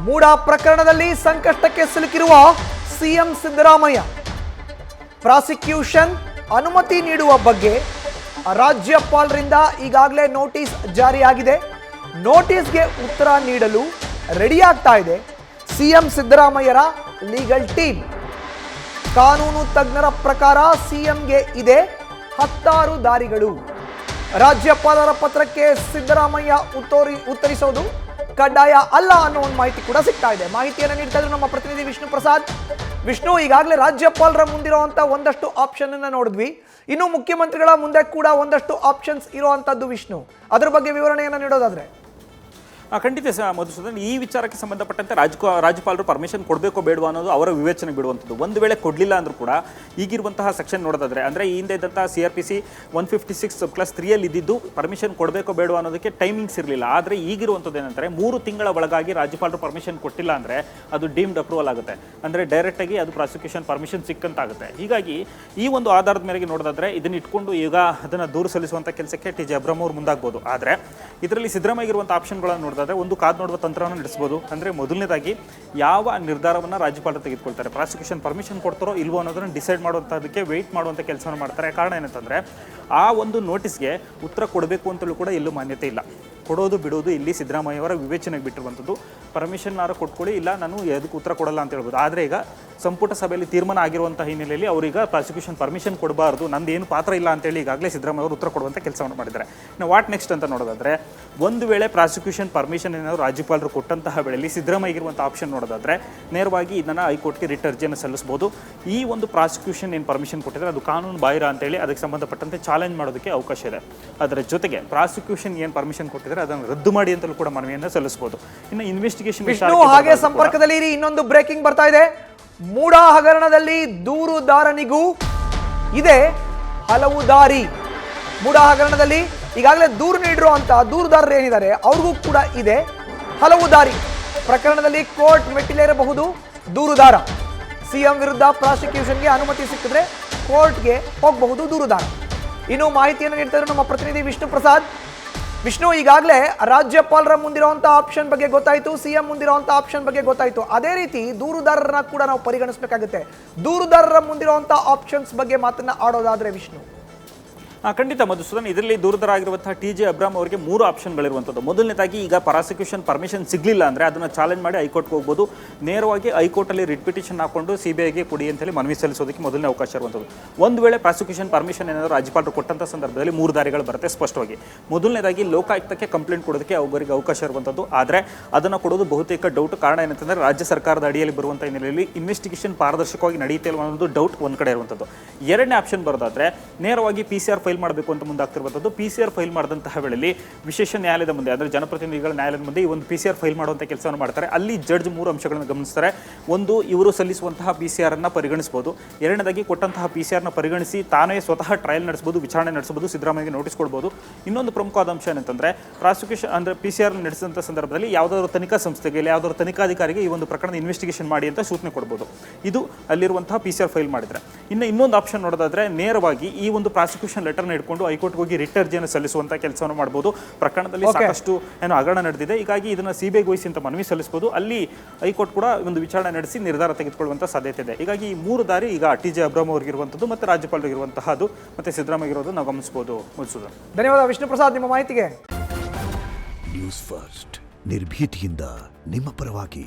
ಮೂಡಾ ಪ್ರಕರಣದಲ್ಲಿ ಸಂಕಷ್ಟಕ್ಕೆ ಸಿಲುಕಿರುವ ಸಿಎಂ ಸಿದ್ದರಾಮಯ್ಯ. ಪ್ರಾಸಿಕ್ಯೂಷನ್ ಅನುಮತಿ ನೀಡುವ ಬಗ್ಗೆ ರಾಜ್ಯಪಾಲರಿಂದ ಈಗಾಗಲೇ ನೋಟಿಸ್ ಜಾರಿಯಾಗಿದೆ. ನೋಟಿಸ್ಗೆ ಉತ್ತರ ನೀಡಲು ರೆಡಿ ಆಗ್ತಾ ಇದೆ ಸಿಎಂ ಸಿದ್ದರಾಮಯ್ಯರ ಲೀಗಲ್ ಟೀಮ್. ಕಾನೂನು ತಜ್ಞರ ಪ್ರಕಾರ ಸಿಎಂಗೆ ಇದೆ 10 ದಾರಿಗಳು. ರಾಜ್ಯಪಾಲರ ಪತ್ರಕ್ಕೆ ಸಿದ್ದರಾಮಯ್ಯ ಉತ್ತರಿಸೋದು ಕಡ್ಡಾಯ ಅಲ್ಲ ಅನ್ನೋ ಒಂದು ಮಾಹಿತಿ ಕೂಡ ಸಿಗ್ತಾ ಇದೆ. ಮಾಹಿತಿಯನ್ನು ನೀಡ್ತಾ ಇದ್ರು ನಮ್ಮ ಪ್ರತಿನಿಧಿ ವಿಷ್ಣು ಪ್ರಸಾದ್. ವಿಷ್ಣು, ಈಗಾಗಲೇ ರಾಜ್ಯಪಾಲರ ಮುಂದಿರುವಂತ ಒಂದಷ್ಟು ಆಪ್ಷನ್ ಅನ್ನ ನೋಡಿದ್ವಿ, ಇನ್ನು ಮುಖ್ಯಮಂತ್ರಿಗಳ ಮುಂದೆ ಕೂಡ ಒಂದಷ್ಟು ಆಪ್ಷನ್ಸ್ ಇರುವಂತದ್ದು. ವಿಷ್ಣು, ಅದರ ಬಗ್ಗೆ ವಿವರಣೆಯನ್ನು ನೀಡೋದಾದ್ರೆ? ಖಂಡಿತ ಮಧುಸೂದನ್, ಈ ವಿಚಾರಕ್ಕೆ ಸಂಬಂಧಪಟ್ಟಂತೆ ರಾಜ್ಯಪಾಲರು ಪರ್ಮಿಷನ್ ಕೊಡಬೇಕೋ ಬೇಡವಾ ಅನ್ನೋದು ಅವರ ವಿವೇಚನೆ ಬಿಡುವಂಥದ್ದು. ಒಂದು ವೇಳೆ ಕೊಡಲಿಲ್ಲ ಅಂದ್ರೂ ಕೂಡ ಈಗಿರುವಂತಹ ಸೆಕ್ಷನ್ ನೋಡೋದಾದ್ರೆ, ಅಂದರೆ ಈ ಹಿಂದೆ ಇದ್ದಂತಹ CRPC 156+3 ಇದ್ದಿದ್ದು ಪರ್ಮಿಷನ್ ಕೊಡಬೇಕೋ ಬೇಡವಾ ಅನ್ನೋದಕ್ಕೆ ಟೈಮಿಂಗ್ಸ್ ಇರಲಿಲ್ಲ. ಆದರೆ ಈಗಿರುವಂಥದ್ದು ಏನಂದರೆ 3 ತಿಂಗಳ ಒಳಗಾಗಿ ರಾಜ್ಯಪಾಲರು ಪರ್ಮಿಷನ್ ಕೊಟ್ಟಿಲ್ಲ ಅಂದರೆ ಅದು ಡೀಮ್ಡ್ ಅಪ್ರೂವಲ್ ಆಗುತ್ತೆ, ಅಂದರೆ ಡೈರೆಕ್ಟಾಗಿ ಅದು ಪ್ರಾಸಿಕ್ಯೂಷನ್ ಪರ್ಮಿಷನ್ ಸಿಕ್ಕಂತಾಗುತ್ತೆ. ಹೀಗಾಗಿ ಈ ಒಂದು ಆಧಾರದ ಮೇರೆಗೆ ನೋಡೋದಾದ್ರೆ ಇದನ್ನ ಇಟ್ಕೊಂಡು ಈಗ ಅದನ್ನು ದೂರು ಸಲ್ಲಿಸುವಂಥ ಕೆಲಸಕ್ಕೆ TJ ಅಬ್ರಾಮ್ ಅವರು ಮುಂದಾಗ್ಬೋದು. ಆದರೆ ಇದರಲ್ಲಿ ಸಿದ್ದರಾಮಯ್ಯ ಇರುವಂಥ ಆಪ್ಷನ್ಗಳನ್ನು ಒಂದು ಕಾದು ನೋಡುವ ತಂತ್ರವನ್ನು ನಡೆಸಬಹುದು. ಅಂದರೆ ಮೊದಲನೇದಾಗಿ ಯಾವ ನಿರ್ಧಾರವನ್ನು ರಾಜ್ಯಪಾಲರು ತೆಗೆದುಕೊಳ್ತಾರೆ, ಪ್ರಾಸಿಕ್ಯೂಷನ್ ಪರ್ಮಿಷನ್ ಕೊಡ್ತಾರೋ ಇಲ್ವೋ ಅನ್ನೋದನ್ನು ಡಿಸೈಡ್ ಮಾಡುವಂಥದ್ದಕ್ಕೆ ವೆಯ್ಟ್ ಮಾಡುವಂಥ ಕೆಲಸವನ್ನು ಮಾಡ್ತಾರೆ. ಕಾರಣ ಏನಂತಂದರೆ ಆ ಒಂದು ನೋಟಿಸ್ಗೆ ಉತ್ತರ ಕೊಡಬೇಕು ಅಂತಲೂ ಕೂಡ ಎಲ್ಲೂ ಮಾನ್ಯತೆ ಇಲ್ಲ. ಕೊಡೋದು ಬಿಡೋದು ಇಲ್ಲಿ ಸಿದ್ದರಾಮಯ್ಯವರ ವಿವೇಚನೆಗೆ ಬಿಟ್ಟಿರುವಂಥದ್ದು. ಪರ್ಮಿಷನ್ನಾರು ಕೊಟ್ಕೊಳ್ಳಿ, ಇಲ್ಲ ನಾನು ಅದಕ್ಕೆ ಉತ್ತರ ಕೊಡಲ್ಲ ಅಂತ ಹೇಳ್ಬೋದು. ಆದರೆ ಈಗ ಸಂಪುಟ ಸಭೆಯಲ್ಲಿ ತೀರ್ಮಾನ ಆಗಿರುವಂಥ ಹಿನ್ನೆಲೆಯಲ್ಲಿ ಅವರೀಗ ಪ್ರಾಸಿಕ್ಯೂಷನ್ ಪರ್ಮಿಷನ್ ಕೊಡಬಾರ್ದು, ನಂದು ಏನು ಪಾತ್ರ ಇಲ್ಲ ಅಂತೇಳಿ ಈಗಾಗಲೇ ಸಿದ್ದರಾಮಯ್ಯ ಅವರು ಉತ್ತರ ಕೊಡುವಂಥ ಕೆಲಸವನ್ನು ಮಾಡಿದ್ದಾರೆ. ನಾವು ವಾಟ್ ನೆಕ್ಸ್ಟ್ ಅಂತ ನೋಡೋದಾದರೆ, ಒಂದು ವೇಳೆ ಪ್ರಾಸಿಕ್ಯೂಷನ್ ಪರ್ಮಿಷನ್ ಏನಾದರೂ ರಾಜ್ಯಪಾಲರು ಕೊಟ್ಟಂತಹ ವೇಳೆಯಲ್ಲಿ ಸಿದ್ದರಾಮಯ್ಯ ಇರುವಂಥ ಆಪ್ಷನ್ ನೋಡೋದಾದರೆ ನೇರವಾಗಿ ಇದನ್ನು ಹೈಕೋರ್ಟ್ಗೆ ರಿಟ್ ಅರ್ಜಿಯನ್ನು ಸಲ್ಲಿಸಬಹುದು. ಈ ಒಂದು ಪ್ರಾಸಿಕ್ಯೂಷನ್ ಏನು ಪರ್ಮಿಷನ್ ಕೊಟ್ಟಿದ್ದಾರೆ ಅದು ಕಾನೂನು ಬಾಹಿರ ಅಂತೇಳಿ ಅದಕ್ಕೆ ಸಂಬಂಧಪಟ್ಟಂತೆ ಚಾಲೆಂಜ್ ಮಾಡೋದಕ್ಕೆ ಅವಕಾಶ ಇದೆ. ಅದರ ಜೊತೆಗೆ ಪ್ರಾಸಿಕ್ಯೂಷನ್ ಏನು ಪರ್ಮಿಷನ್ ಕೊಟ್ಟಿದ್ದಾರೆ ಅದನ್ನು ರದ್ದು ಮಾಡಿ ಅಂತಲೂ ಕೂಡ ಮನವಿಯನ್ನು ಸಲ್ಲಿಸಬಹುದು. ಇನ್ನು ಇನ್ವೆಸ್ಟಿಗೇಷನ್ ಹಾಗೆ ಸಂಪರ್ಕದಲ್ಲಿ ಇನ್ನೊಂದು ಬ್ರೇಕಿಂಗ್ ಬರ್ತಾ ಇದೆ. ಮೂಡಾ ಹಗರಣದಲ್ಲಿ ದೂರುದಾರನಿಗೂ ಇದೆ ಹಲವು ದಾರಿ. ಮೂಡಾ ಹಗರಣದಲ್ಲಿ ಈಗಾಗಲೇ ದೂರು ನೀಡಿರುವಂತ ದೂರುದಾರರು ಏನಿದ್ದಾರೆ ಅವ್ರಿಗೂ ಕೂಡ ಇದೆ ಹಲವು ದಾರಿ. ಪ್ರಕರಣದಲ್ಲಿ ಕೋರ್ಟ್ ಮೆಟ್ಟಿಲೇರಬಹುದು ದೂರುದಾರ. ಸಿಎಂ ವಿರುದ್ಧ ಪ್ರಾಸಿಕ್ಯೂಷನ್ಗೆ ಅನುಮತಿ ಸಿಕ್ಕಿದ್ರೆ ಕೋರ್ಟ್ಗೆ ಹೋಗಬಹುದು ದೂರುದಾರ. ಇನ್ನು ಮಾಹಿತಿಯನ್ನು ನೀಡ್ತಾ ಇದ್ರು ನಮ್ಮ ಪ್ರತಿನಿಧಿ ವಿಷ್ಣು ಪ್ರಸಾದ್. ವಿಷ್ಣು, ಈಗಾಗಲೇ ರಾಜ್ಯಪಾಲರ ಮುಂದಿರುವಂತಹ ಆಪ್ಷನ್ ಬಗ್ಗೆ ಗೊತ್ತಾಯಿತು, ಸಿಎಂ ಮುಂದಿರುವಂತಹ ಆಪ್ಷನ್ ಬಗ್ಗೆ ಗೊತ್ತಾಯಿತು. ಅದೇ ರೀತಿ ದೂರುದಾರರನ್ನ ಕೂಡ ನಾವು ಪರಿಗಣಿಸಬೇಕಾಗುತ್ತೆ. ದೂರುದಾರರ ಮುಂದಿರುವಂತಹ ಆಪ್ಷನ್ಸ್ ಬಗ್ಗೆ ಮಾತನ್ನ ಆಡೋದಾದ್ರೆ ವಿಷ್ಣು? ಖಂಡಿತ ಮಧುಸೂದನ್, ಇದರಲ್ಲಿ ದೂರದರ ಆಗಿರುವಂತಹ TJ ಅಬ್ರಾಮ್ ಅವರಿಗೆ 3 ಆಪ್ಷನ್ಗಳಿರುವಂಥದ್ದು. ಮೊದಲನೇದಾಗಿ ಈಗ ಪ್ರಾಸಿಕ್ಯೂಷನ್ ಪರ್ಮಿಷನ್ ಸಿಗಲಿಲ್ಲ ಅಂದರೆ ಅದನ್ನು ಚಾಲೆಂಜ್ ಮಾಡಿ ಹೈಕೋರ್ಟ್ಗೆ ಹೋಗ್ಬೋದು. ನೇರವಾಗಿ ಹೈಕೋರ್ಟಲ್ಲಿ ರಿಟ್ ಪಿಟಿಷನ್ ಹಾಕೊಂಡು CBIಗೆ ಕೊಡಿ ಅಂತೇಳಿ ಮನವಿ ಸಲ್ಲಿಸೋದಕ್ಕೆ ಮೊದಲನೇ ಅವಕಾಶ ಇರುವಂಥದ್ದು. ಒಂದು ವೇಳೆ ಪ್ರಾಸಿಕ್ಯೂಷನ್ ಪರ್ಮಿಷನ್ ಏನಾದರೂ ರಾಜ್ಯಪಾಲರು ಕೊಟ್ಟಂಥ ಸಂದರ್ಭದಲ್ಲಿ 3 ದಾರಿಗಳು ಬರುತ್ತೆ ಸ್ಪಷ್ಟವಾಗಿ. ಮೊದಲನೇದಾಗಿ ಲೋಕಾಯುಕ್ತಕ್ಕೆ ಕಂಪ್ಲೇಂಟ್ ಕೊಡೋದಕ್ಕೆ ಅವರಿಗೆ ಅವಕಾಶ ಇರುವಂಥದ್ದು. ಆದರೆ ಅದನ್ನು ಕೊಡೋದು ಬಹುತೇಕ ಡೌಟ್. ಕಾರಣ ಏನಂತಂದರೆ ರಾಜ್ಯ ಸರ್ಕಾರದ ಅಡಿಯಲ್ಲಿ ಬರುವಂಥ ಹಿನ್ನೆಲೆಯಲ್ಲಿ ಇನ್ವೆಸ್ಟಿಗೇಷನ್ ಪಾರದರ್ಶಕವಾಗಿ ನಡೆಯುತ್ತೆ ಇಲ್ವ ಅನ್ನೋದು ಡೌಟ್ ಒಂದು ಕಡೆ ಇರುವಂಥದ್ದು. ಎರಡನೇ ಆಪ್ಷನ್ ಬರೋದಾದರೆ ನೇರವಾಗಿ PCR ಫೈಲ್ ಮಾಡಬೇಕು ಅಂತ ಮುಂದಾಗ್ತಿರುವಂಥದ್ದು. PCR ಫೈಲ್ ಮಾಡಿದಂತಹ ವೇಳೆಯಲ್ಲಿ ವಿಶೇಷ ನ್ಯಾಯಾಲಯದ ಮುಂದೆ, ಅಂದರೆ ಜನಪ್ರತಿನಿಧಿಗಳ ನ್ಯಾಯಾಲಯದ ಮುಂದೆ ಈ ಒಂದು PCR ಫೈಲ್ ಮಾಡುವಂಥ ಕೆಲಸವನ್ನು ಮಾಡ್ತಾರೆ. ಅಲ್ಲಿ ಜಡ್ಜ್ 3 ಅಂಶಗಳನ್ನು ಗಮನಿಸ್ತಾರೆ. ಒಂದು, ಇವರು ಸಲ್ಲಿಸುವಂತಹ PCR ಅನ್ನು ಪರಿಗಣಿಸಬಹುದು. ಎರಡನೇದಾಗಿ ಕೊಟ್ಟಂತಹ PCR ನ ಪರಿಗಣಿಸಿ ತಾನೇ ಸ್ವತಃ ಟ್ರಯಲ್ ನಡೆಸಬಹುದು, ವಿಚಾರಣೆ ನಡೆಸಬಹುದು, ಸಿದ್ದರಾಮಯ್ಯಗೆ ನೋಟಿಸ್ ಕೊಡ್ಬೋದು. ಇನ್ನೊಂದು ಪ್ರಮುಖವಾದ ಅಂಶ ಏನಂತಂದರೆ ಪ್ರಾಸಿಕ್ಯೂಷನ್ ಅಂದರೆ PCR ನಡೆಸಿದಂಥ ಸಂದರ್ಭದಲ್ಲಿ ಯಾವುದಾದ್ರು ತನಿಖಾ ಸಂಸ್ಥೆಗೆ ಇಲ್ಲ ಯಾವುದಾದ್ರು ತನಿಖಾಧಿಕಾರಿಗೆ ಈ ಒಂದು ಪ್ರಕರಣದ ಇನ್ವೆಸ್ಟಿಗೇಷನ್ ಮಾಡಿ ಅಂತ ಸೂಚನೆ ಕೊಡ್ಬೋದು. ಇದು ಅಲ್ಲಿರುವಂತಹ PCR ಫೈಲ್ ಮಾಡಿದರೆ. ಇನ್ನೊಂದು ಆಪ್ಷನ್ ನೋಡೋದಾದ್ರೆ ನೇರವಾಗಿ ಈ ಒಂದು ಪ್ರಾಸಿಕ್ಯೂಷನ್ ಲೆಟರ್ನ ಇಟ್ಕೊಂಡು ಹೈಕೋರ್ಟ್ಗೆ ಹೋಗಿ ರಿಟ್ ಅರ್ಜಿಯನ್ನು ಸಲ್ಲಿಸುವಂಥ ಕೆಲಸವನ್ನು ಮಾಡ್ಬೋದು. ಪ್ರಕರಣದಲ್ಲಿ ಸಾಕಷ್ಟು ಹಗರಣ ನಡೆದಿದೆ, ಹೀಗಾಗಿ ಇದನ್ನು CBIಗೆ ವಹಿಸಿ ಅಂತ ಮನವಿ ಸಲ್ಲಿಸಬಹುದು. ಅಲ್ಲಿ ಹೈಕೋರ್ಟ್ ಕೂಡ ಒಂದು ವಿಚಾರಣೆ ನಡೆಸಿ ನಿರ್ಧಾರ ತೆಗೆದುಕೊಳ್ಳುವಂಥ ಸಾಧ್ಯತೆ ಇದೆ. ಹೀಗಾಗಿ ಈ 3 ದಾರಿ ಈಗ TJ ಅಬ್ರಾಮ್ ಅವರಿಗಿರುವಂಥದ್ದು ಮತ್ತು ರಾಜ್ಯಪಾಲರಿಗಿರುವಂತಹದ್ದು ಮತ್ತು ಸಿದ್ದರಾಮಯ್ಯ ಇರೋದು ನಾವು ಗಮನಿಸಬಹುದು. ಧನ್ಯವಾದ ವಿಷ್ಣು ಪ್ರಸಾದ್ ನಿಮ್ಮ ಮಾಹಿತಿಗೆ. ನ್ಯೂಸ್ ಫಸ್ಟ್ ನಿರ್ಭೀತಿಯಿಂದ ನಿಮ್ಮ ಪರವಾಗಿ.